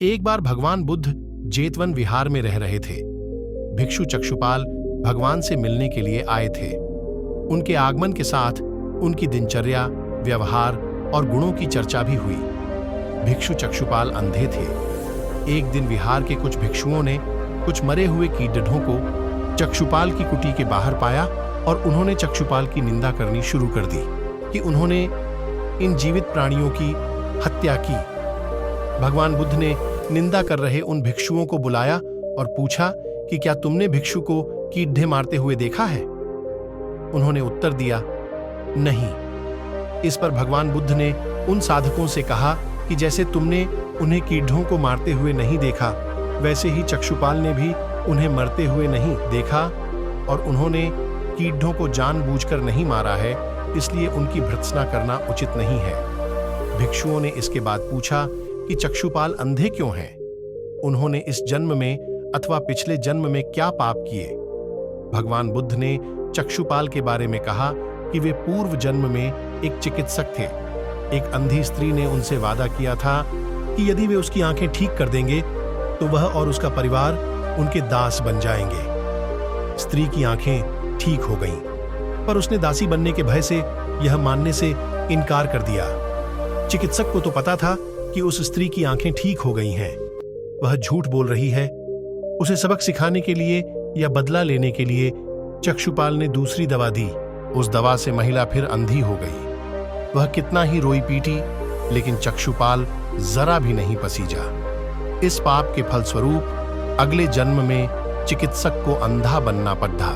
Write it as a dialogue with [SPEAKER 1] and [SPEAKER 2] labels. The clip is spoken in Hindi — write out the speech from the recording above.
[SPEAKER 1] एक बार भगवान बुद्ध जेतवन विहार में रह रहे थे। भिक्षु चक्षुपाल भगवान से मिलने के लिए आए थे। उनके आगमन के साथ उनकी दिनचर्या, व्यवहार और गुणों की चर्चा भी हुई। भिक्षु चक्षुपाल अंधे थे। एक दिन विहार के कुछ भिक्षुओं ने कुछ मरे हुए कीड़ों को चक्षुपाल की कुटी के बाहर पाया और उन्होंने चक्षुपाल की निंदा करनी शुरू कर दी कि उन्होंने इन जीवित प्राणियों की हत्या की। भगवान बुद्ध ने निंदा कर रहे उन भिक्षुओं को बुलाया और पूछा कि क्या तुमने भिक्षु को कीड़े मारते हुए देखा है? उन्होंने उत्तर दिया, नहीं। इस पर भगवान बुद्ध ने उन साधकों से कहा कि जैसे तुमने उन्हें कीड़ों को मारते हुए नहीं देखा, वैसे ही चक्षुपाल ने भी उन्हें मरते हुए नहीं देखा और उन्होंने कीड़ों को जानबूझकर नहीं मारा है, इसलिए उनकी भर्त्सना करना उचित नहीं है। भिक्षुओं ने इसके बाद पूछा कि चक्षुपाल अंधे क्यों हैं? उन्होंने इस जन्म में अथवा पिछले जन्म में क्या पाप किए? भगवान बुद्ध ने चक्षुपाल के बारे में कहा कि वे पूर्व जन्म में एक चिकित्सक थे। एक अंधी स्त्री ने उनसे वादा किया था कि यदि वे उसकी आंखें ठीक कर देंगे तो वह और उसका परिवार उनके दास बन जाएंगे। स्त्री की आंखें ठीक हो गईं, पर उसने दासी बनने के भय से यह मानने से इनकार कर दिया। चिकित्सक को तो पता था कि उस स्त्री की आंखें ठीक हो गई हैं। वह झूठ बोल रही है। उसे सबक सिखाने के लिए या बदला लेने के लिए चक्षुपाल ने दूसरी दवा दी। उस दवा से महिला फिर अंधी हो गई। वह कितना ही रोई पीटी, लेकिन चक्षुपाल जरा भी नहीं पसीजा। इस पाप के फलस्वरूप अगले जन्म में चिकित्सक को अंधा बनना पड़ा।